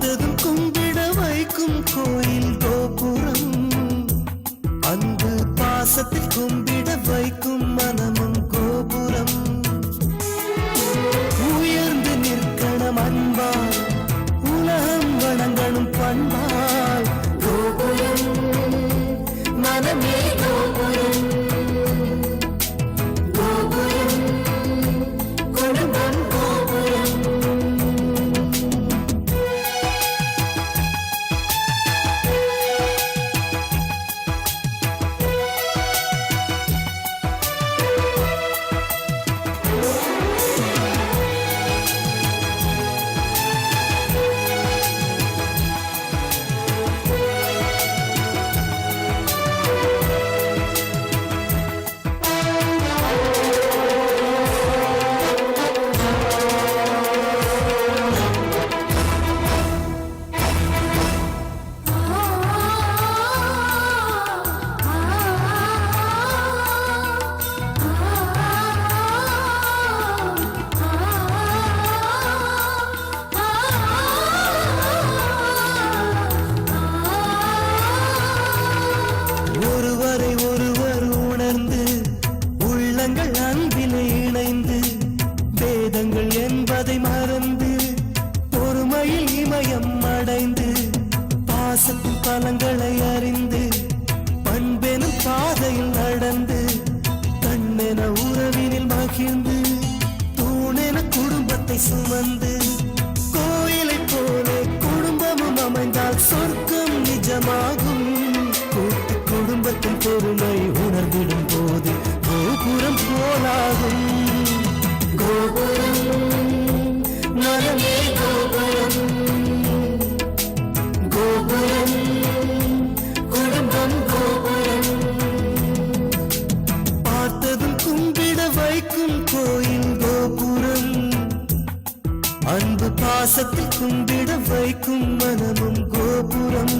பார்த்ததும் கும்பிட வைக்கும் கோயில் கோபுரம், அன்பு பாசத்தில் கும்பிட வைக்கும் மனமும் கோபுரம். உயர்ந்து நிற்கணும் அன்பால், உலகம் வணங்கணும் பண்பால். கோபுரம் மனமே கோபுரம், கோபுரம் குடும்பம் கோபுரம். ஒருவரை ஒருவர் உணர்ந்து உள்ளங்கள் அன்பில் இணைந்து, வேதங்கள் என்பதை மறந்து பொறுமையில் இமயம் அடைந்து, பாசத்தின் பலங்களை அறிந்து பண்பெனும் பாதையில் நடந்து, கண்ணென உறவினில் மகிழ்ந்து தூணென குடும்பத்தை சுமந்து, கோயிலை போலே குடும்பமும் அமைந்தால் சொர்க்கம் நிஜமாகும். கூட்டு குடும்பத்தின் பொறுமை உணர்ந்திடும் போது கோபுரம் போலாகும். கோபுரம் மனமே கோபுரம், கோபுரம் குடும்பம் கோபுரம். பார்த்ததும் கும்பிட வைக்கும் கோயில் கோபுரம், அன்பு பாசத்தில் கும்பிட வைக்கும் மனமும் கோபுரம்.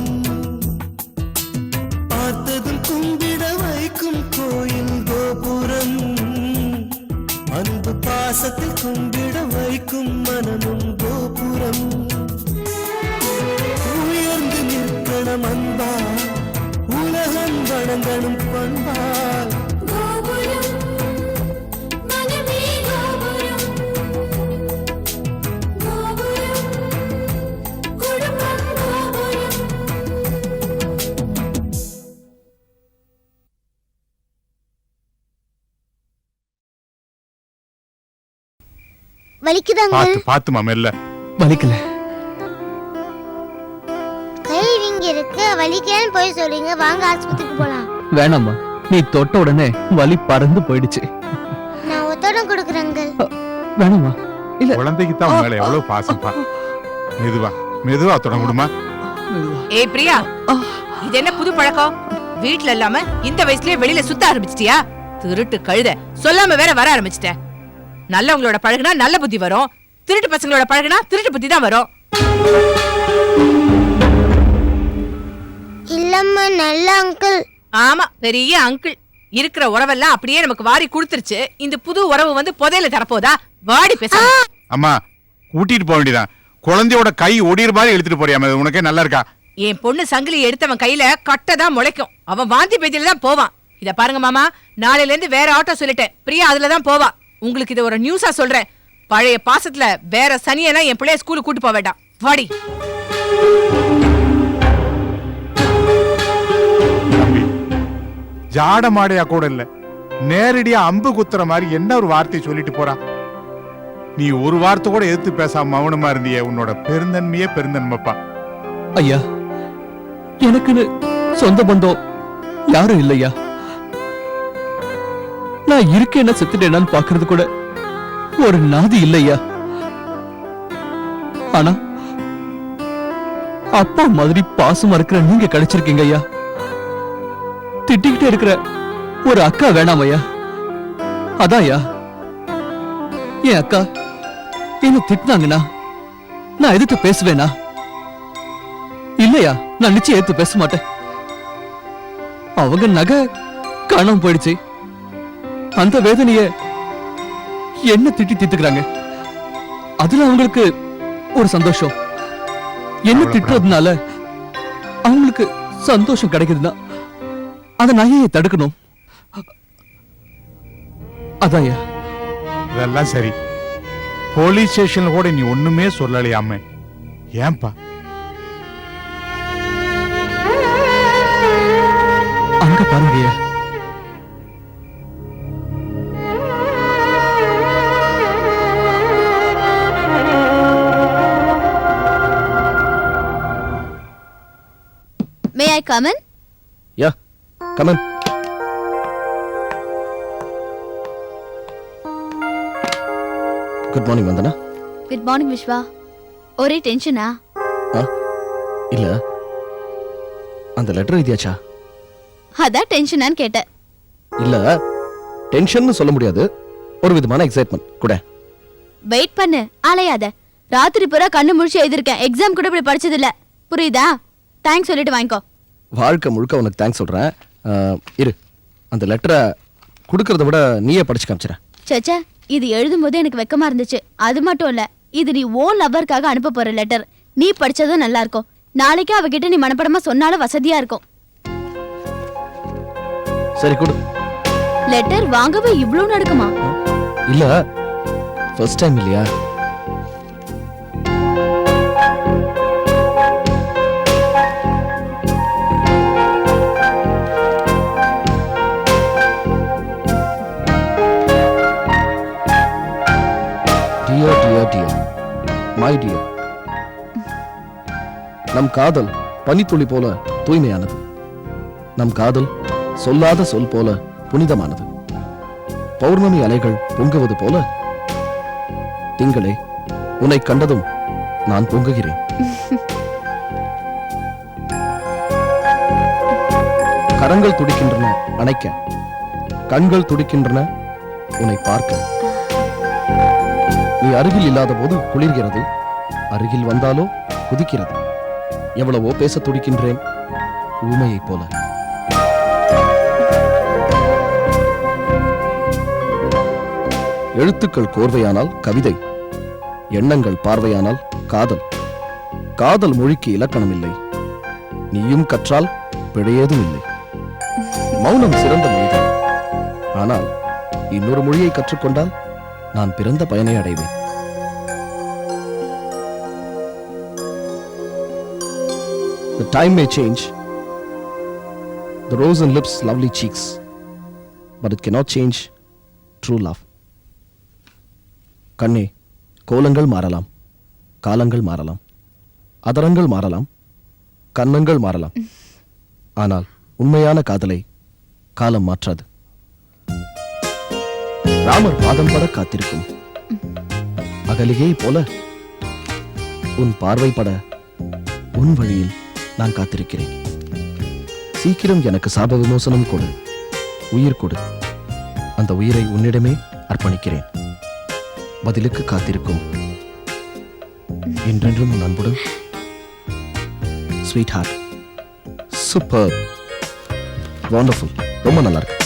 பார்த்ததும் கும்பிட வைக்கும் கோயில் கோபுரம், அன்பு பாசத்தில் கும்பிட வைக்கும் மனமும் கோபுரம். உயர்ந்து நிற்கணும் அன்பால், உலகம் வணங்கணும் பண்பால். வலிக்குதாங்க? பாத்து மாமெல்ல வலிக்கல. கை வீங்கி இருக்கு, வலிக்கலன்னு போய் சொல்றீங்க. வாங்க ஆஸ்பத்திரிக்கு போலாம். வேணாம்மா, நீ தொட்ட உடனே வலி பறந்து போயிடுச்சு. நான் ஒத்தடம் கொடுக்குறேங்க. வேணாம்மா, இல்ல. குழந்தைக்கு தான் மேல எவ்வளவு பாசம் பா. மெதுவா மெதுவா தொடங்குடுமா. ஏய் பிரியா, இது என்ன புது பழக்கம்? வீட்ல இல்லாம இந்த வயசுலயே வெளியில சுத்த ஆரம்பிச்சிட்டியா? திருட்டு கழுத, சொல்லாம வேற வர ஆரம்பிச்சிட்ட. நல்லவங்களோட பழகுனா நல்ல புத்தி வரும், திருட்டு பசங்களோட பழகுனா திருட்டு புத்தி தான் வரும். இல்லம்மா, நல்ல அங்கிள். ஆமா, பெரிய அங்கிள். இருக்கிற உறவெல்லாம் அப்படியே நமக்கு வாரி கொடுத்துருச்சு. இந்த புது உறவு வந்து புதையில தரப்போதா? வாடி பேச. அம்மா கூட்டிட்டு போக வேண்டியதான். குழந்தையோட கை ஒடிற மாதிரி எடுத்துட்டு போறியாம, உனக்கே நல்லா இருக்கா? என் பொண்ணு சங்கிலி எடுத்தவன் கையில கட்டதான் முளைக்கும். அவன் வாந்தி பேதியில தான் போவான். இத பாருங்க மாமா, நாளையில இருந்து வேற ஆட்டோ சொல்லிட்டேன். பிரியா அதுலதான் போவா. உங்களுக்கு இத ஒரு நியூஸா சொல்றேன். பழைய பாசத்துல வேற சனியெல்லாம் என் பிள்ளைய ஸ்கூலுக்கு கூட்டு போக வேண்டாம். வாடி. ஜாட மாடையா கூட இல்ல, நேரடியா அம்பு குத்துற மாதிரி என்ன ஒரு வார்த்தை சொல்லிட்டு போறா. நீ ஒரு வார்த்தை கூட எதிர்த்து பேசாம மௌனமா இருந்தியே, உன்னோட பெருந்தன்மையே பெருந்தன்மைப்பா. ஐயா, எனக்குன்னு சொந்த பந்தம் யாரும் இல்லையா. நான் இருக்கேன்னா செத்துட்டேனான்னு பாக்குறது கூட ஒரு நாதி இல்லையா. ஆனா அப்பா மாதிரி பாசமா இருக்கிற நீங்க கிடைச்சிருக்கீங்க ஐயா. திட்டிக்கிட்டே இருக்கிற ஒரு அக்கா வேணாம் ஐயா. அதான் ஐயா, என் அக்கா என்ன திட்டினாங்கன்னா நான் எதிர்த்து பேசுவேனா? இல்லையா, நான் நிச்சயம் எதிர்த்து பேச மாட்டேன். அவங்க நகை காணாம போயிடுச்சு, அந்த வேதனைய என்ன திட்டி தீர்த்துக்கிறாங்க. அதுல அவங்களுக்கு ஒரு சந்தோஷம். என்ன திட்டுறதுனால அவங்களுக்கு சந்தோஷம் கிடைக்குதுன்னா அந்த நகையை தடுக்கணும். அதான்யா. அதெல்லாம் சரி, போலீஸ் ஸ்டேஷன்ல கூட நீ ஒண்ணுமே சொல்லலையாம, ஏன்பா? அங்க பாருங்கய்யா. May I come in? Yeah, come in. Good morning, Vandana. Good morning, Vishwa. ஒரே டென்ஷனா? இல்ல, அந்த லெட்டர் எழுதியாச்சா? அதான் டென்ஷனான்னு கேட்டேன். இல்ல, டென்ஷன் சொல்ல முடியாது, ஒரு விதமான எக்ஸைட்மெண்ட் கூட. வெயிட் பண்ணு, அலையாத. ராத்திரி பூரா கண்ணு முழிச்சு எழுதிருக்கேன். எக்ஸாம் கூட இப்படி படிச்சது இல்ல. புரியுதா? தேங்க்ஸ் சொல்லிட்டு வாங்கிக்கோ. வாழ்க்கை முழுக்க உனக்கு தேங்க்ஸ் சொல்றேன். இரு, அந்த லெட்டரை கொடுக்கறத விட நீயே படிச்சு காமிச்சிட. சச்சா, இது எழுதும் போது எனக்கு வெக்கமா இருந்துச்சு. அது மட்டும் இல்ல, இது நீ ஓன் லவ்வருக்காக அனுப்ப போற லெட்டர். நீ படிச்சதும் நல்லா இருக்கும். நாளைக்கு அவகிட்ட நீ மனப்படமா சொன்னாலும் வசதியா இருக்கும். சரி கொடு. லெட்டர் வாங்கவே இவ்ளோ நடக்குமா? இல்ல, ஃபர்ஸ்ட் டைம் இல்லையா? Dear, dear, dear, my dear. நம் காதல் பனித்துளி போல தூய்மையானது. நம் காதல் சொல்லாத சொல் போல புனிதமானது. பௌர்ணமி அலைகள் பொங்குவது போல திங்களே, உன்னை கண்டதும் நான் பொங்குகிறேன். கரங்கள் துடிக்கின்றன அணைக்க, கண்கள் துடிக்கின்றன உன்னை பார்க்க. நீ அருகில் இல்லாத போது குளிர்கிறது, அருகில் வந்தாலோ குதிக்கிறது. எவ்வளவோ பேச துடிக்கின்றேன் ஊமையைப் போல. எழுத்துக்கள் கோர்வையானால் கவிதை, எண்ணங்கள் பார்வையானால் காதல். காதல் மொழிக்கு இலக்கணம் இல்லை, நீயும் கற்றால் பிழையேதும் இல்லை. மௌனம் சிறந்த மொழிதான், ஆனால் இன்னொரு மொழியை கற்றுக்கொண்டால் நான் பிறந்த பயனை அடைவேன். The time may change, the rose and lips lovely cheeks, but it cannot change true love. கண்ணே, கோலங்கள் மாறலாம், காலங்கள் மாறலாம், அதரங்கள் மாறலாம், கன்னங்கள் மாறலாம், ஆனால் உண்மையான காதலை காலம் மாற்றாது. ராமர் பாதம் பட காத்திருக்கும் அகலிகை போல உன் பார்வை பட உன் வழியில் நான் காத்திருக்கிறேன். சீக்கிரம் எனக்கு சாப விமோசனம் கொடு, உயிர் கொடு. அந்த உயிரை உன்னிடமே அர்ப்பணிக்கிறேன். பதிலுக்கு காத்திருக்கும் என்றென்றும் உன் அன்புடன் ஸ்வீட் ஹார்ட். சூப்பர், வண்டர்ஃபுல், ரொம்ப நல்லா இருக்கு,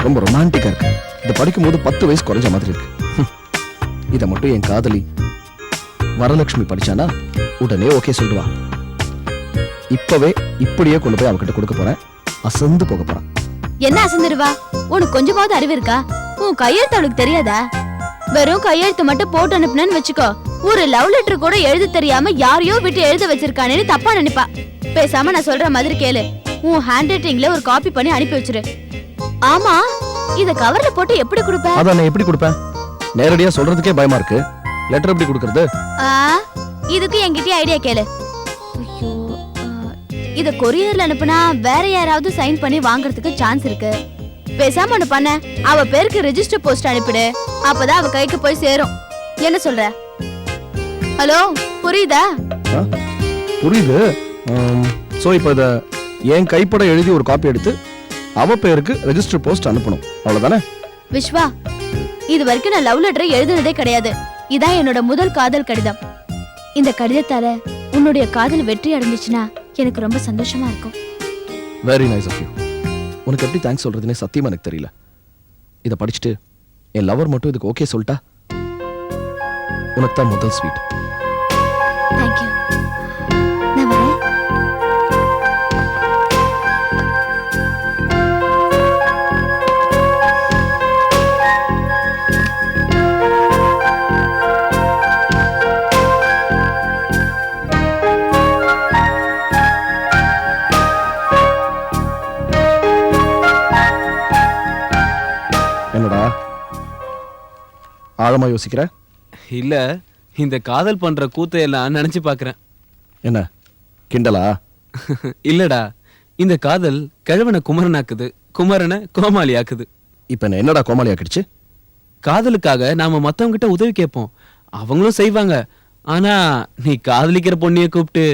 ரொம்ப ரொமான்டிக்கா இருக்கு. இதை படிக்கும் போது 10 வயசு குறைஞ்ச மாதிரி இருக்கு. இதை மட்டும் என் காதலி வரலட்சுமி படிச்சானா உடனே ஓகே சொல்லுவா. இப்பவே இப்படியே கொண்டு போய் அவகிட்ட கொடுக்க போறேன். அசந்து போக போறான். என்ன அசந்துருவா? உனக்கு கொஞ்சமாவது அறிவு இருக்கா? உன் கையெழுத்து அவளுக்கு தெரியாதா? வெறும் கையெழுத்து மட்டும் போட்டு அனுப்புனேன்னு வச்சுக்கோ, ஒரு லவ் லெட்டர் கூட எழுத தெரியாம யாரையோ விட்டு எழுத வச்சிருக்கானேன்னு தப்பா நினைப்பா. பேசாம நான் சொல்ற மாதிரி கேளு. உன் ஹேண்ட் ரைட்டிங்ல ஒரு காப்பி பண்ணி அனுப்பி வச்சிரு. ஆமா, இத கவர்ல போட்டு எப்படி கொடுப்ப? அத நான் எப்படி கொடுப்பேன்? நேரடியா சொல்றதுக்கே பயமா இருக்கு. லெட்டர் எப்படி கொடுக்கிறது? இதுக்கு என்கிட்ட ஐடியா கேளு. ஐயோ, இத கொரியர்ல அனுப்புனா வேற யாராவது சைன் பண்ணி வாங்குறதுக்கு சான்ஸ் இருக்கு. பேசாம ஒண்ணு பண்ண, அவ பேருக்கு ரெஜிஸ்டர் போஸ்ட் அனுப்பிடு. அப்பதான் அவ கைக்கு போய் சேரும். என்ன சொல்ற? ஹலோ, புரியுதா? புரியுது. சோ இப்போ இத என் கைப்பட எழுதி ஒரு காப்பி எடுத்து அவ பேருக்கு ரெஜிஸ்டர் போஸ்ட் அனுப்பணும், அவ்வளவுதானே? விஸ்வா, இது வரைக்கும் நான் லவ் லெட்டர் எழுதுனதே கிடையாது. இதான் என்னோட முதல் காதல் கடிதம். இந்த கடிதத்தால உன்னுடைய காதல் வெற்றி அடைஞ்சிச்சுன்னா எனக்கு ரொம்ப சந்தோஷமா இருக்கும். Very nice of you. உனக்கு எப்படி தேங்க்ஸ் சொல்றதுனே சத்தியமா எனக்கு தெரியல. இதை படிச்சுட்டு என் லவர் மட்டும் இதுக்கு ஓகே சொல்லிட்டா உனக்கு தான் முதல் ஸ்வீட். தேங்க்யூ. ஆழமா யோசிக்கிற? இல்ல, இந்த காதல் பண்ற கூத்தையெல்லாம் நினைச்சு பாக்குறேன். என்ன கிண்டலா? இல்லடா, இந்த காதல் கிழவனை குமரனாக்குது, குமரனை கோமாளி ஆக்குது. இப்ப என்ன என்னடா கோமாளி ஆக்கிடுச்சு? காதலுக்காக நாம மத்தவங்க கிட்ட உதவி கேட்போம், அவங்களும் செய்வாங்க. ஆனா நீ காதலிக்கிற பொண்ணிய கூப்பிட்டு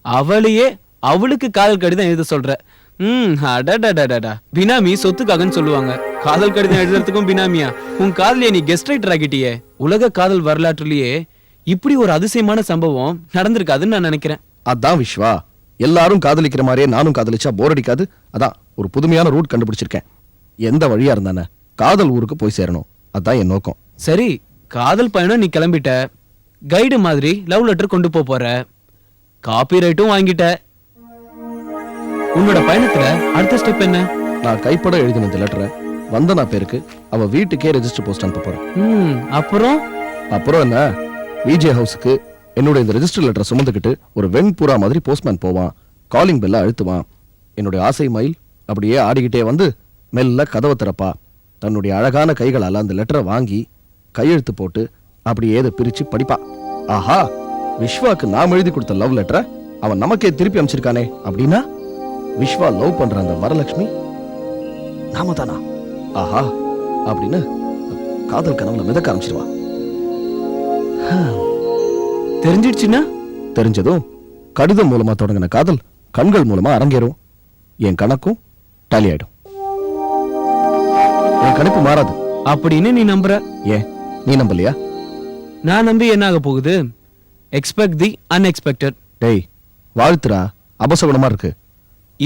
அவளையே அவளுக்கு காதல் கடிதம் எழுத சொல்ற. அடடடடடா, பினாமி சொத்துக்காகன்னு சொல்லுவாங்க. காதல் கடிதம் எழுதுறதுக்கும் பினாமியா? உன் காதலிய நீ கெஸ்ட் ரைட்டர் ஆகிட்டியே. உலக காதல் வரலாற்றுலயே இப்படி ஒரு அதிசயமான சம்பவம் நடந்திருக்காதுன்னு நான் நினைக்கிறேன். அதான் விஸ்வா, எல்லாரும் காதலிக்கிற மாதிரியே நானும் காதலிச்சா போர் அடிக்காது. அதான் ஒரு புதுமையான ரூட் கண்டுபிடிச்சிருக்கேன். எந்த வழியா இருந்தானே காதல் ஊருக்கு போய் சேரணும், அதான் என் நோக்கம். சரி, காதல் பயணம் நீ கிளம்பிட்ட, கைடு மாதிரி லவ் லெட்டர் கொண்டு போற, காப்பி ரைட்டும் வாங்கிட்ட. உன்னோட பயணத்துல அடுத்த ஸ்டெப் என்ன? நான் கைப்பட எழுதின இந்த லெட்டரை வந்தனா பேருக்கு அவ வீட்டுக்கே ரெஜிஸ்டர் போஸ்ட் அனுப்ப போறேன். அப்புறம் என்ன, விஜே ஹவுஸுக்கு என்னோட இந்த ரெஜிஸ்டர் லெட்டரை சுமந்துக்கிட்டு ஒரு வெண்புறா மாதிரி போஸ்ட்மேன் போவான், காலிங் பெல்ல அழுத்துவான். என்னுடைய ஆசை மயில் அப்படியே ஆடிக்கிட்டே வந்து மெல்ல கதவை திறப்பா. தன்னுடைய அழகான கைகளால அந்த லெட்டரை வாங்கி கையெழுத்து போட்டு அப்படியே அதை பிரிச்சு படிப்பா. ஆஹா, விஸ்வாக்கு நாம் எழுதி கொடுத்த லவ் லெட்டரை அவன் நமக்கே திருப்பி அமைச்சிருக்கானே. அப்படின்னா விஸ்வா லவ் பண்ற அந்த வரலட்சுமி நாம தானா? ஆஹா அப்படின்னு காதல் கனவுல மிதக்க ஆரம்பிச்சிருவா. தெரிஞ்சிடுச்சுன்னா? தெரிஞ்சதும் கடிதம் மூலமா தொடங்கின காதல் கண்கள் மூலமா அரங்கேறும். என் கணக்கும் டாலி ஆயிடும். என் கணிப்பு மாறாது அப்படின்னு நீ நம்புற? ஏன் நீ நம்பலையா? நான் நம்பி என்ன ஆக போகுது? எக்ஸ்பெக்ட் தி அன்எக்ஸ்பெக்டட். டேய், வாழ்த்துறா, அபசகுணமா இருக்கு.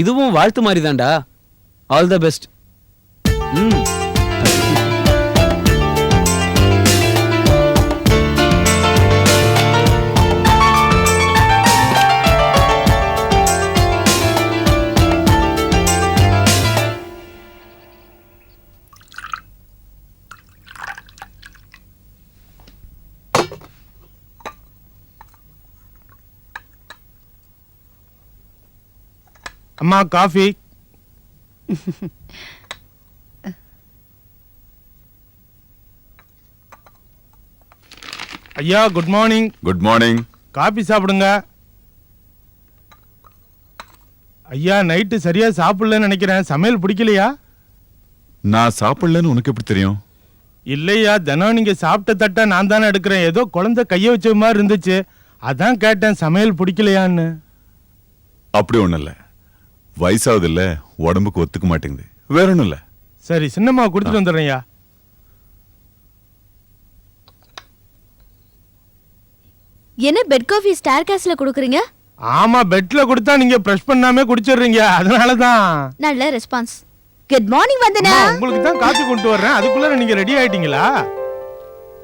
இதுவும் வாழ்த்து மாதிரி தான்டா. All the best. அம்மா காஃபி. ஐயா good morning. Good morning. Coffee சாப்பிடுங்க. ஐயா நைட்டு சரியா சாப்பிடலன்னு நினைக்கிறேன், சமையல் பிடிக்கலையா? நான் சாப்பிடலன்னு உனக்கு எப்படி தெரியும்? இல்லையா, தினம் நீங்க சாப்பிட்ட தட்டை நான் தானே எடுக்கிறேன். ஏதோ குழந்தை கைய வச்ச மாதிரி இருந்துச்சு, அதான் கேட்டேன் சமையல் பிடிக்கலையான்னு. அப்படி ஒண்ணும் இல்ல, வயசாவது இல்ல, உடம்புக்கு ஒத்துக்க மாட்டேங்குது, வேற ஒண்ணும் இல்ல. சரி, சின்னம்மா குடுத்துட்டு வந்துடுறேன்யா. என்ன பெட் காஃபி ஸ்டார் கேஸ்ல குடுக்குறீங்க? ஆமா, பெட்ல கொடுத்தா நீங்க பிரஷ் பண்ணாம குடிச்சிடுறீங்க, அதனாலதான். நல்ல ரெஸ்பான்ஸ். குட் மார்னிங் வந்தனா. உங்களுக்கு தான் காபி கொண்டு வர்றேன், அதுக்குள்ள நீங்க ரெடி ஆயிட்டீங்களா?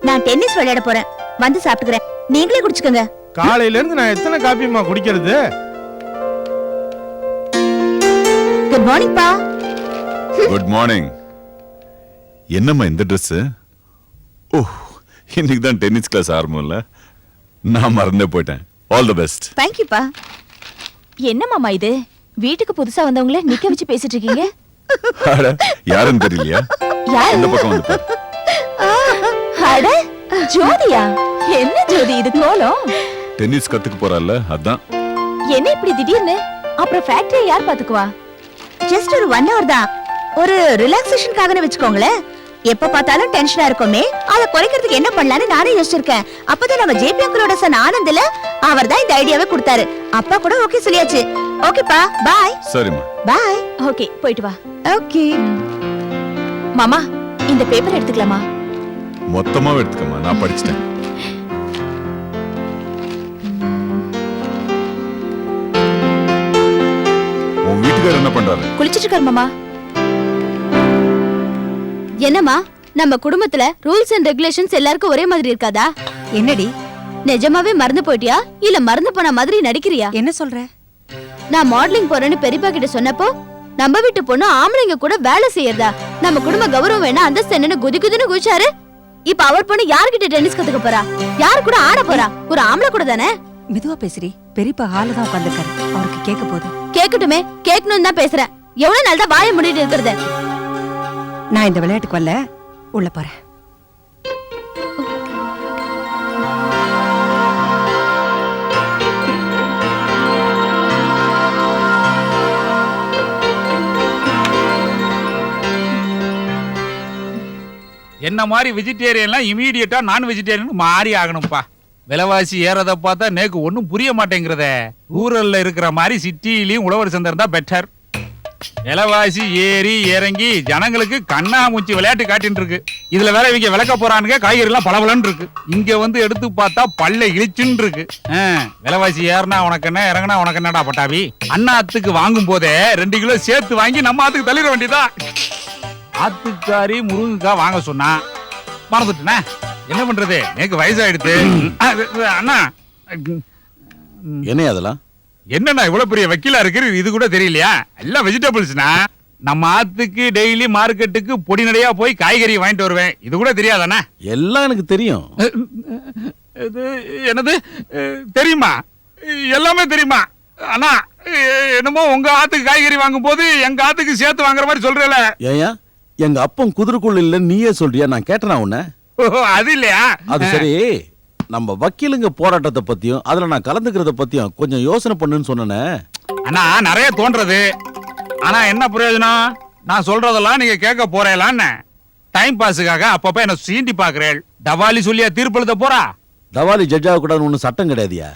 நான் டென்னிஸ் விளையாட போறேன், வந்து சாப்பிட்டுக்கிறேன், நீங்களே குடிச்சுக்கோங்க. காலையில இருந்து நான் எத்தனை காபிமா குடிக்கிறது? குட் மார்னிங் பா. Good morning. என்னம்மா இந்த Dress? ஓ, இன்னைக்கு தான் டென்னிஸ் கிளாஸ் ஆரம்பம்ல, நான் மறந்தே போயிட்டேன். All the best. Thank you பா. என்ன மாமா இது, வீட்டுக்கு புதுசா வந்தவங்கள நிக்க வச்சு பேசிட்டு இருக்கீங்க? அட, யாருன்னு தெரியலையா? யார் இந்த பக்கம் வந்து பாரு. அட ஜோதியா? என்ன ஜோதி இது கோலம்? டென்னிஸ் கத்துக்க போறால, அதான். என்ன இப்படி திடீர்னு? அப்புறம் ஃபேக்டரி யார் பாத்துக்குவா? ஜஸ்ட் ஒரு 1 hour தான், ஒரு ரிலாக்ஸேஷனுக்காகன்னு வெச்சுக்கோங்களேன். எப்ப பார்த்தாலும் டென்ஷனா இருக்குமே, அத குறைக்கிறதுக்கு என்ன பண்ணலாம்னு நானே யோசிச்சிருக்கேன். அப்பதான் நம்ம ஜேபி அங்கிளோட சன் ஆனந்த்ல அவர்தான் இந்த ஐடியாவை கொடுத்தாரு. அப்பா கூட ஓகே சொல்லியாச்சு. ஓகேப்பா, பை. சரிம்மா, பை. ஓகே, போயிட்டு வா. ஓகே மாமா, இந்த பேப்பர் எடுத்துக்கலாமா? மொத்தமாவே எடுத்துக்கம்மா, நான் படிச்சிட்டேன். உன் வீட்டுக்காரர் என்ன பண்றாரு? குளிச்சிட்டு இருக்காரு மாமா. என்னம்மா, நம்ம குடும்பத்துல ரூல்ஸ் அண்ட் ரெகுலேஷன்ஸ் எல்லாருக்கும் ஒரே மாதிரி இருக்காதா? என்னடி, நிஜமாவே மறந்து போயிட்டியா இல்ல மறந்து போன மாதிரி நடிக்கிறியா? என்ன சொல்ற? நான் மாடலிங் போறேன்னு பெரியப்பா கிட்ட சொன்னப்போ நம்ம வீட்டு பொண்ணு ஆம்பளைங்க கூட வேலை செய்யறதா, நம்ம குடும்ப கௌரவம் வேணா அந்தஸ்து என்னன்னு குதி குதின்னு குதிச்சாரு. இப்ப அவர் பொண்ணு யார்கிட்ட டென்னிஸ் கத்துக்க போறா? யாரு கூட ஆட போறா? ஒரு ஆம்பளை கூட தானே. மெதுவா பேசுறி, பெரியப்பா ஹால தான் உட்கார்ந்திருக்காரு, அவருக்கு கேட்க போகுது. கேட்கட்டுமே, கேட்கணும்னு தான் பேசுறேன். எவ்வளவு நாள் தான் வாயை மூடிட்டு இருக்கிறது? நான் இந்த விளையாட்டுக்கு வரல, உள்ள போறேன். என்ன மாதிரி வெஜிடேரியன்லாம் இமீடியட்டா நான் வெஜிடேரியன் மாறி ஆகணும்ப்பா. விலைவாசி ஏறத பார்த்தா நேக்கு ஒன்றும் புரிய மாட்டேங்கிறதே. ரூரல்ல இருக்கிற மாதிரி சிட்டிலையும் உழவர் சந்தை இருந்தா பெட்டர். விலைவாசி ஏறி இறங்கி ஜனங்களுக்கு கண்ணாமூச்சி விளையாட்டு காட்டின்னு இருக்கு. இதுல வேற இவங்க விளக்க போறானுங்க, காய்கறி எல்லாம் பளபளன்னு இருக்கு. இங்க வந்து எடுத்து பார்த்தா பல்ல இழிச்சுன்னு இருக்கு. விலைவாசி ஏறினா உனக்கு என்ன, இறங்கினா உனக்கு என்னடா பட்டாபி. அண்ணாத்துக்கு வாங்கும் போதே 2 கிலோ சேர்த்து வாங்கி நம்ம ஆத்துக்கு தள்ளிட வேண்டியதா. ஆத்துக்காரி முருங்கைக்காய் வாங்க சொன்னா மறந்துட்டேனே, என்ன பண்றது, எனக்கு வயசாயிடுது. அண்ணா என்ன அதெல்லாம் என்னண்ணா இவ்வளவு பெரிய வக்கீலா இருக்கு, இது கூட தெரியலையா? எல்லாம் வெஜிடபிள்ஸ்னா. நம்ம ஆத்துக்கு டெய்லி மார்க்கெட்டுக்கு பொடி நடையா போய் காய்கறி வாங்கிட்டு வருவேன், இது கூட தெரியாதானே? எல்லாம் எனக்கு தெரியும். என்னது தெரியுமா? எல்லாமே தெரியுமா? அண்ணா என்னமோ உங்க ஆத்துக்கு காய்கறி வாங்கும் போது எங்க ஆத்துக்கு சேர்த்து வாங்குற மாதிரி சொல்றல. ஏயா எங்க அப்பன் குதிரைக்குள்ள இல்ல நீயே சொல்றியா? நான் கேட்டனா உன்ன? அது இல்லையா? அது சரி, நம்ம வக்கீலுங்க போராட்டத்தை பத்தியும் அதுல நான் கலந்துக்கிறத பத்தியும் கொஞ்சம் யோசனை பண்ணுன்னு சொன்னேனே. அண்ணா நிறைய தோன்றது, ஆனா என்ன பிரயோஜனம்? நான் சொல்றதெல்லாம் நீங்க கேட்க போறேலான்னு டைம் பாஸுக்காக அப்பப்ப என்ன சீண்டி பாக்குறேன். டவாலி சொல்லியா தீர்ப்பு எழுத போறா? தவாலி ஜட்ஜ் ஆக கூடாதுன்னு ஒண்ணு சட்டம் கிடையாதியா.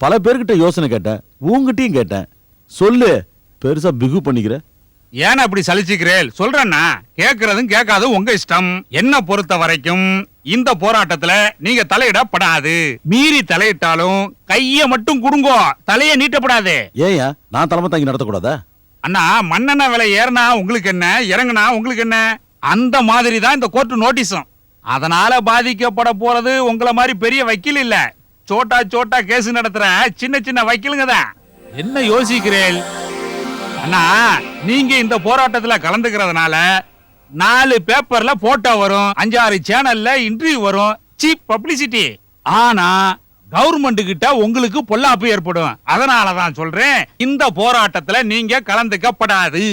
பல பேர்கிட்ட யோசனை கேட்டேன், உங்ககிட்டயும் கேட்டேன். சொல்லு, பெருசா பிகு பண்ணிக்கிற. ஏன்னா அப்படி சலிச்சுக்கிறேன்? சொல்றேன்னா கேட்கறதும் கேட்காதும் உங்க இஷ்டம். என்ன பொறுத்த வரைக்கும் இந்த போராட்டத்துல நீங்க தலையிடப்படாது. மீறி தலையிட்டாலும் கைய மட்டும் குடுங்கோ, தலைய நீட்டப்படாது. ஏயா நான் தலைமை தாங்கி நடத்தக்கூடாதா? அண்ணா மண்ணெண்ண விலை ஏறினா உங்களுக்கு என்ன, இறங்குனா உங்களுக்கு என்ன? அந்த மாதிரி தான் இந்த கோர்ட் நோட்டீஸும். அதனால பாதிக்கப்பட போறது உங்களை மாதிரி பெரிய வக்கீல் இல்ல, சோட்டா சோட்டா கேஸ் நடத்துற சின்ன சின்ன வக்கீலுங்க தான். என்ன யோசிக்கிறேன்? அண்ணா நீங்க இந்த போராட்டத்துல கலந்துக்கிறதுனால 4 பேப்பர்ல போட்டோ வரும், 5-6 சேனல்ல இன்டர்வியூ வரும், சீப் பப்ளிசிட்டி. ஆனா கவர்மெண்ட் கிட்ட உங்களுக்கு பொல்லாப்பு ஏற்படும். அதனாலதான் சொல்றேன், இந்த போராட்டத்துல நீங்க கலந்துக்கப்படாது.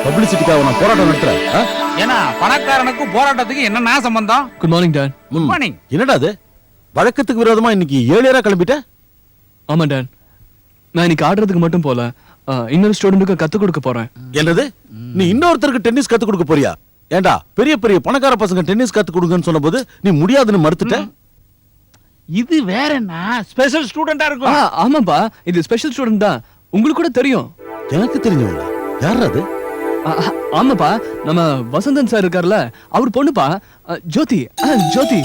பப்ளிசிட்டிக்காக நான் போராட்டம் நடத்துறேன். ஏன்னா பணக்காரனுக்கும் போராட்டத்துக்கு என்னன்னா சம்பந்தம்? Good morning dot. Good morning. என்னடா அது வழக்கத்துக்கு விரோதமா இன்னைக்கு 7 கிளம்பிட்ட? ஆமா டாட், நான் இன்னைக்கு ஆடுறதுக்கு மட்டும் போல, இன்னொரு ஸ்டூடெண்ட்டுக்கு கத்து கொடுக்க போறேன். என்னது, நீ இன்னொருத்தருக்கு டென்னிஸ் கத்து கொடுக்க போறியா? ஏண்டா பெரிய பெரிய பணக்கார பசங்க டென்னிஸ் கத்து கொடுங்கன்னு சொன்னபோது நீ முடியாதுன்னு மறுத்துட்ட. இது வேற என்ன ஸ்பெஷல் ஸ்டூடெண்டா இருக்கும்? ஆமாப்பா, இது ஸ்பெஷல் ஸ்டூடெண்ட் தான், உங்களுக்கு கூட தெரியும். எனக்கு தெரிஞ்சவங்க யார் அது? ஆமாப்பா, நம்ம வசந்தன் சார் இருக்கார்ல, அவர் பொண்ணுப்பா, ஜோதி. ஜோதி.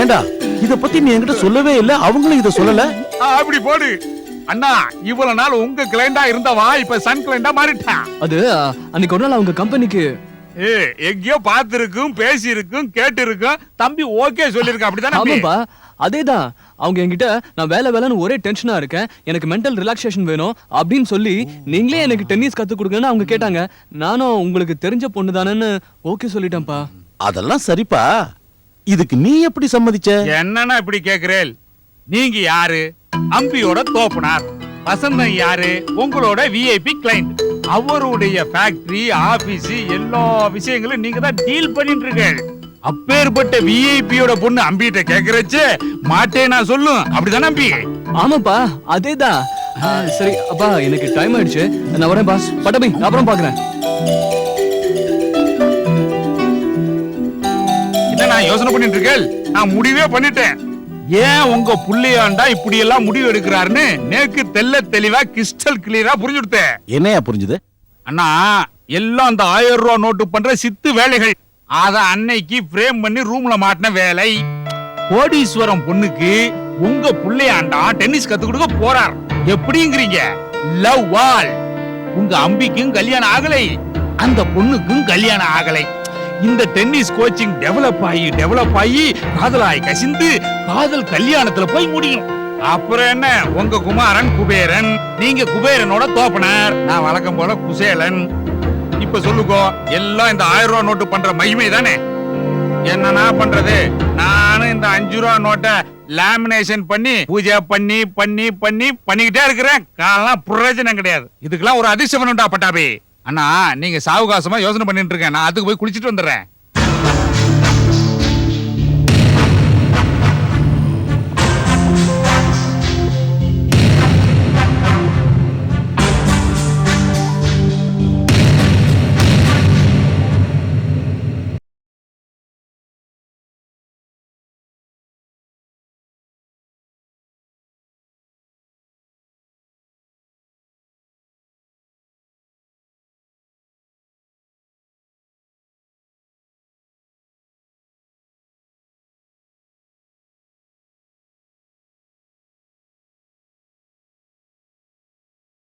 ஏண்டா இத பத்தி நீ என்கிட்ட சொல்லவே இல்ல, அவங்களும் இத சொல்லல. அப்படி போடு அண்ணா. இவ்வளவு நாள் உங்க கிளைண்டா இருந்தவா இப்ப சன் கிளைண்டா மாறிட்டான். அது அன்னைக்கு ஒரு நாள் அவங்க கம்பெனிக்கு எங்கேயோ பார்த்திருக்கும், பேசி இருக்கும், கேட்டு இருக்கும், தம்பி ஓகே சொல்லிருக்க. அப்படிதானே? ஆமாப்பா அதேதான். அவங்க என்கிட்ட நான் வேலைன்னு ஒரே டென்ஷனா இருக்கேன், எனக்கு மென்டல் ரிலாக்ஸேஷன் வேணும் அப்படின்னு சொல்லி நீங்களே எனக்கு டென்னிஸ் கத்து கொடுங்கன்னு அவங்க கேட்டாங்க. நானும் உங்களுக்கு தெரிஞ்ச பொண்ணு தானேன்னு ஓகே சொல்லிட்டேன்ப்பா. அதெல்லாம் சரிப்பா, இதுக்கு நீ எப்படி சம்மதிச்ச? என்னன்னா இப்படி கேக்குறேன்? நீங்க யாரு? அம்பியோட தோப்பனார். வசந்தன் யாரு? உங்களோட விஐபி கிளைண்ட். அவருடைய ஃபேக்டரி, ஆபீஸ், எல்லா விஷயங்களும் நீங்க தான் டீல் பண்ணிட்டு இருக்கீங்க. அப்பேற்பட்ட விஐபியோட பொண்ணு அம்பிட்ட கேக்குறச்சு மாட்டே நான் சொல்லும். அப்படிதானே அம்பி? ஆமாப்பா அதேதான். சரி அப்பா, எனக்கு டைம் ஆயிடுச்சு, நான் வரேன் பாஸ். பட்டபி, நான் அப்புறம் பாக்குறேன். என்ன நான் யோசனை பண்ணிட்டு இருக்கேன்? நான் முடிவே பண்ணிட்டேன். ஏன் உங்க புள்ளையாண்டா இப்படி எல்லாம் முடிவு எடுக்கிறாருன்னு நேக்கு தெல்ல தெளிவா கிறிஸ்டல் கிளியரா புரிஞ்சுடுத்தேன். என்னையா புரிஞ்சுது? அண்ணா எல்லாம் அந்த 1000 ரூபா நோட்டு பண்ற சித்து வேலைகள். அத அன்னைக்கு பிரேம் பண்ணி ரூம்ல மாட்டின வேலை. கோடீஸ்வரம் பொண்ணுக்கு உங்க புள்ளையாண்டா டென்னிஸ் கத்து கொடுக்க போறார். எப்படிங்கிறீங்க? லவ் வால். உங்க அம்பிக்கும் கல்யாணம் ஆகலை, அந்த பொண்ணுக்கும் கல்யாணம் ஆகலை. இந்த டென்னிஸ் கோச்சிங் டெவலப் ஆகி காதலாய் கசிந்து காதல் கல்யாணத்துல போய் முடியும். அப்புறம் என்ன, உங்க குமாரன் குபேரன், நீங்க குபேரனோட தோப்பனார், நான் வழக்கம் போல குசேலன். இப்ப சொல்லுங்க, எல்லாம் இந்த 1000 ரூபா நோட்டு பண்ற மகிமை தானே? என்னன்னா பண்றது, நானும் இந்த 5 ரூபா நோட்டை லேமினேஷன் பண்ணி பூஜை பண்ணிக்கிட்டே இருக்கிறேன். காலம் பிரயோஜனம் கிடையாது. இதுக்கெல்லாம் ஒரு அதிர்ஷ்டம் வேணும்டா பட்டாபி. அண்ணா நீங்க சாவகாசமா யோசனை பண்ணிட்டு இருக்கேன், நான் அதுக்கு போய் குளிச்சுட்டு வந்துடுறேன்.